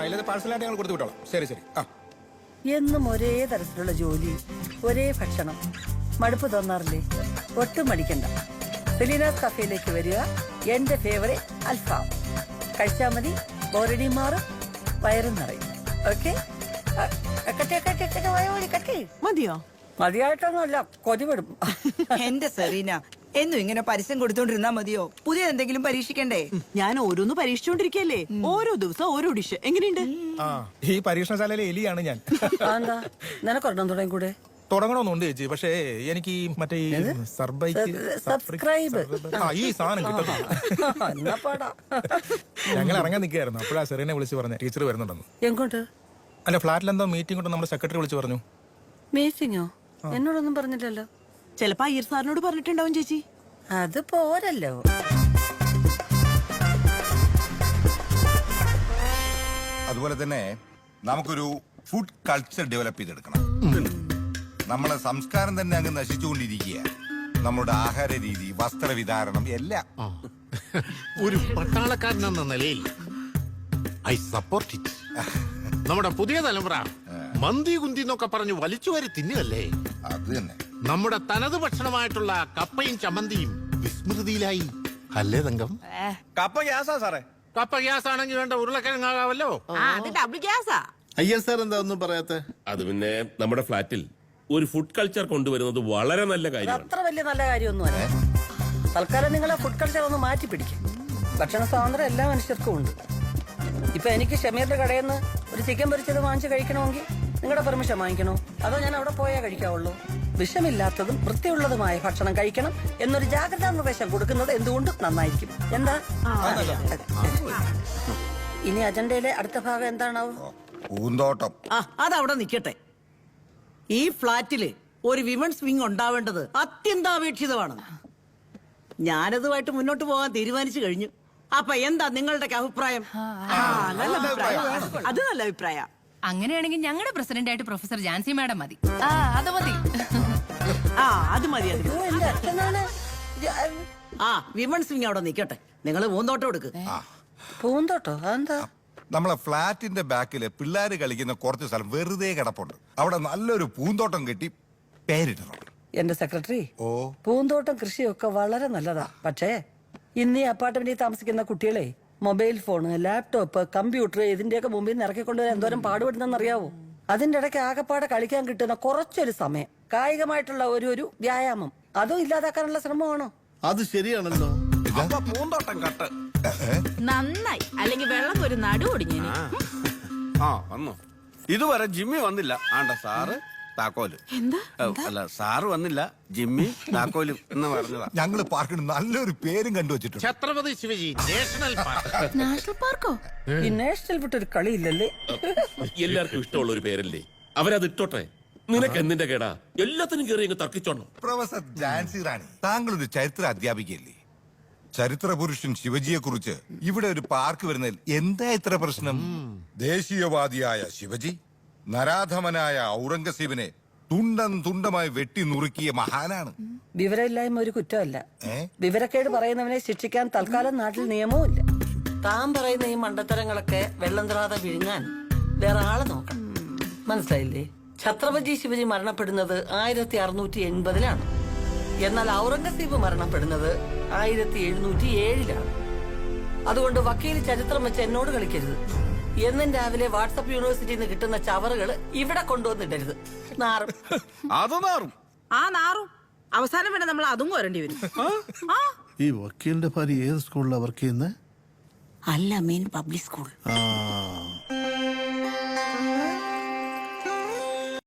ഇല്ലാതെ പാഴ്സലായിട്ട് ഞങ്ങൾ കൊടുത്തു വിട്ടോളാം. ശരി ശരി. എന്നും ഒരേ തരത്തിലുള്ള ജോലി, ഒരേ ഭക്ഷണം, മടുപ്പ് തോന്നാറില്ലേ? ഒട്ടും മടിക്കണ്ട. സെലീനാസ് കഫേയിലേക്ക് വരിക. എന്റെ ഫേവറേറ്റ് അൽഫാം കഴിച്ചാൽ മതി. ബോറടി മാറും, വയറും നിറയും. ഓക്കെ? മതിയോ? മതിയായിട്ടൊന്നുമല്ല, കൊതിവിടും. എന്റെ സെറീന, എന്നും ഇങ്ങനെ പരസ്യം കൊടുത്തോണ്ടിരുന്നാ മതിയോ? പുതിയ എന്തെങ്കിലും പരീക്ഷിക്കണ്ടേ? ഞാൻ ഓരോന്ന് പരീക്ഷിച്ചോണ്ടിരിക്കല്ലേ. ഓരോ ദിവസം ഓരോ ഡിഷ്. എങ്ങനെയുണ്ട്? ഈ പരീക്ഷണശാലയിലെ എലിയാണ് ഞാൻ. എന്താ നിനക്കൊരെണ്ണം തുടങ്ങി കൂടെ? തുടങ്ങണമെന്നുണ്ട് ചേച്ചി. പക്ഷേ എനിക്ക് ഈ മറ്റേ ഈ സബ്സ്ക്രൈബ് ഈ സാധനം കിട്ടുന്നില്ല. ഞങ്ങൾ ഇറങ്ങാൻ നിൽക്കുകയായിരുന്നു. അപ്പോഴാ സെറീനെ വിളിച്ച് പറഞ്ഞ ടീച്ചർ വരുന്നുണ്ടെന്ന്. എങ്ങോട്ട്? അല്ല, ഫ്ലാറ്റിൽ എന്തോ മീറ്റിംഗ് കൊണ്ട് നമ്മുടെ സെക്രട്ടറി വിളിച്ച് പറഞ്ഞു. മീറ്റിങ്ങോ? എന്നോടൊന്നും പറഞ്ഞില്ലല്ലോ. ചിലപ്പോ അയ്യർ സാറിനോട് പറഞ്ഞിട്ടുണ്ടാവും ചേച്ചി. അത് പോരല്ലോ. അതുപോലെ തന്നെ നമുക്കൊരു ഫുഡ് കൾച്ചർ ഡെവലപ്പ് ചെയ്തെടുക്കണം. നമ്മളെ സംസ്കാരം തന്നെ അങ്ങ് നശിച്ചുകൊണ്ടിരിക്കുക. നമ്മുടെ ആഹാര രീതി, വസ്ത്രവിധാരണം എല്ലാം. ഒരു പട്ടാളക്കാരനെന്ന നിലയിൽ ഐ സപ്പോർട്ട് ഇറ്റ്. നമ്മുടെ പുതിയ തലമുറ മന്തി കുന്തി എന്നൊക്കെ പറഞ്ഞു വലിച്ചു വാരി തിന്നുകല്ലേ. അത് തന്നെ. നമ്മുടെ തനത് ഭക്ഷണമായിട്ടുള്ള കപ്പയും ചമ്മന്തിയും വിസ്മൃതിയിലായി. അല്ലേ തങ്കം? കപ്പ ഗ്യാസാ സാറേ. കപ്പ ഗ്യാസ് ആണെങ്കിൽ വേണ്ട ഉരുളക്കിഴങ്ങാകാവല്ലോ. അത് ഡബിൾ ഗ്യാസാ. അയ്യർ സാർ എന്താ ഒന്നും പറയാത്ത? അത് പിന്നെ നമ്മുടെ ഫ്ലാറ്റിൽ ഒരു ഫുഡ് കൾച്ചർ കൊണ്ടുവരുന്നത് വളരെ നല്ല കാര്യമാണ്. അത്ര വലിയ നല്ല കാര്യമൊന്നുമല്ല. തൽക്കാലം നിങ്ങളെ ഫുഡ് കൾച്ചർ ഒന്ന് മാറ്റി പിടിക്കും. ഭക്ഷണ സ്വാതന്ത്ര്യം എല്ലാ മനുഷ്യർക്കും ഉണ്ട്. ഇപ്പൊ എനിക്ക് ഷമീറിന്റെ കടയിൽ നിന്ന് ഒരു ചിക്കൻ പൊരിച്ചത് വാങ്ങിച്ച് കഴിക്കണമെങ്കിൽ നിങ്ങളുടെ പെർമിഷൻ വാങ്ങിക്കണോ? അതോ ഞാൻ അവിടെ പോയാൽ കഴിക്കാവുള്ളൂ? വിഷമില്ലാത്തതും വൃത്തിയുള്ളതുമായ ഭക്ഷണം കഴിക്കണം എന്നൊരു ജാഗ്രതാ നിർദ്ദേശം കൊടുക്കുന്നത് എന്തുകൊണ്ടും നന്നായിരിക്കും. എന്താ? ഇനി അജണ്ടയിലെ അടുത്ത ഭാഗം എന്താണാവും? പൂന്തോട്ടം. അതവിടെ നിക്കട്ടെ. ഈ ഫ്ലാറ്റില് ഒരു വിമൻസ് വിങ് ഉണ്ടാവേണ്ടത് അത്യന്താപേക്ഷിതമാണ്. ഞാനതുമായിട്ട് മുന്നോട്ട് പോകാൻ തീരുമാനിച്ചു കഴിഞ്ഞു. അപ്പൊ എന്താ നിങ്ങളുടെയൊക്കെ അഭിപ്രായം? അത് നല്ല അഭിപ്രായം. അങ്ങനെയാണെങ്കിൽ ഞങ്ങളുടെ പ്രസിഡന്റ് ആയിട്ട് പ്രൊഫസർ ജാൻസി മാഡം മതി. അത് മതി. അത് മതി. എന്റെ അച്ഛനാണ്. വിമൻസ് വിങ് അവിടെ നിക്കട്ടെ. നിങ്ങൾ പൂന്തോട്ടം എടുക്ക്. പൂന്തോട്ടോ? അതെന്താ? നമ്മളെ ഫ്ലാറ്റിന്റെ ബാക്കില് പിള്ളേര് കളിക്കുന്ന കുറച്ച് സ്ഥലം വെറുതെ കിടപ്പുണ്ട്. അവിടെ നല്ലൊരു പൂന്തോട്ടം കെട്ടി പേരിടണം. എന്റെ സെക്രട്ടറി, ഓ, പൂന്തോട്ടം കൃഷിയൊക്കെ വളരെ നല്ലതാ. പക്ഷേ ഇന്ന് ഈ അപ്പാർട്ട്മെന്റിൽ താമസിക്കുന്ന കുട്ടികളെ മൊബൈൽ ഫോണ്, ലാപ്ടോപ്പ്, കമ്പ്യൂട്ടർ ഇതിന്റെയൊക്കെ മുമ്പിൽ നിന്ന് ഇറക്കിക്കൊണ്ടുവരാൻ എന്തോരം പാടുപെടുന്നെന്നറിയാവോ? അതിന്റെ ഇടയ്ക്ക് ആകപ്പാടെ കളിക്കാൻ കിട്ടുന്ന കുറച്ചൊരു സമയം, കായികമായിട്ടുള്ള ഒരു വ്യായാമം, അതും ഇല്ലാതാക്കാനുള്ള ശ്രമമാണോ? അത് ശരിയാണല്ലോ. പൂന്തോട്ടം കട്ട് നന്നായി. അല്ലെങ്കിൽ വെള്ളം ഒരു നടു ഒടിഞ്ഞു. വന്നു. ഇതുവരെ ജിമ്മി വന്നില്ല. ആണ്ട സാറ് താക്കോല്. അല്ല, സാറ് വന്നില്ല, ജിമ്മി താക്കോലും എന്ന് പറഞ്ഞതാ. ഞങ്ങള് പാർക്കിന് നല്ലൊരു പേരും കണ്ടുവച്ചിട്ടുണ്ട്. Chhatrapati Shivaji national park. National പാർക്കോ? ഈ നാഷണൽ വിട്ടൊരു കളിയില്ലല്ലേ? എല്ലാവർക്കും ഇഷ്ടമുള്ള ഒരു പേരല്ലേ, അവരത് ഇട്ടോട്ടെ. നിനക്ക് എന്തിന്റെ കേടാ? എല്ലാത്തിനും കയറി അങ്ങ് തർക്കിച്ചോണം. പ്രൊഫസർ ജാൻസി റാണി, താങ്കളൊരു ചരിത്ര അധ്യാപികയല്ലേ? ചരിത്ര പുരുഷൻ ശിവജിയെ കുറിച്ച് ഇവിടെ ഒരു പാർക്ക് വരുന്നതിൽ എന്താ ഇത്ര പ്രശ്നം? ദേശീയവാദിയായ ശിവജി നരാധമനായ ഔറംഗസീബിനെ തുണ്ടം തുണ്ടമായി വെട്ടി നുറുക്കിയ മഹാനാണ്. വിവരമില്ലായ്മ ഒരു കുറ്റമല്ല. വിവരക്കേട് പറയുന്നവനെ ശിക്ഷിക്കാൻ തൽക്കാലം നാട്ടിൽ നിയമവും ഇല്ല. താൻ പറയുന്ന ഈ മണ്ടത്തരങ്ങളൊക്കെ വെള്ളം തൊടാതെ വിഴുങ്ങാൻ വേറെ ആളെ നോക്കണം. മനസ്സിലായില്ലേ? ഛത്രപതി ശിവജി മരണപ്പെടുന്നത് 1680-ലാണ്. എന്നാൽ ഔറംഗസീബ് മരണപ്പെടുന്നത് 1707-ലാണ്. അതുകൊണ്ട് വക്കീൽ ചരിത്രം വെച്ച് എന്നോട് കളിക്കരുത്. എന്നും രാവിലെ വാട്സപ്പ് യൂണിവേഴ്സിറ്റിയിൽ നിന്ന് കിട്ടുന്ന ചവറുകൾ ഇവിടെ കൊണ്ടുവന്നിടരുത്. നാറും. അത് നാറും. നാറും. അവസാനം വേണം നമ്മൾ അതും കോരേണ്ടി വരും. ഈ വക്കീലിന്റെ ഭാര്യ ഏത് സ്കൂളിലാണ് വർക്ക് ചെയ്യുന്നത്? അല്ല, മെയിൻ പബ്ലിക് സ്കൂൾ.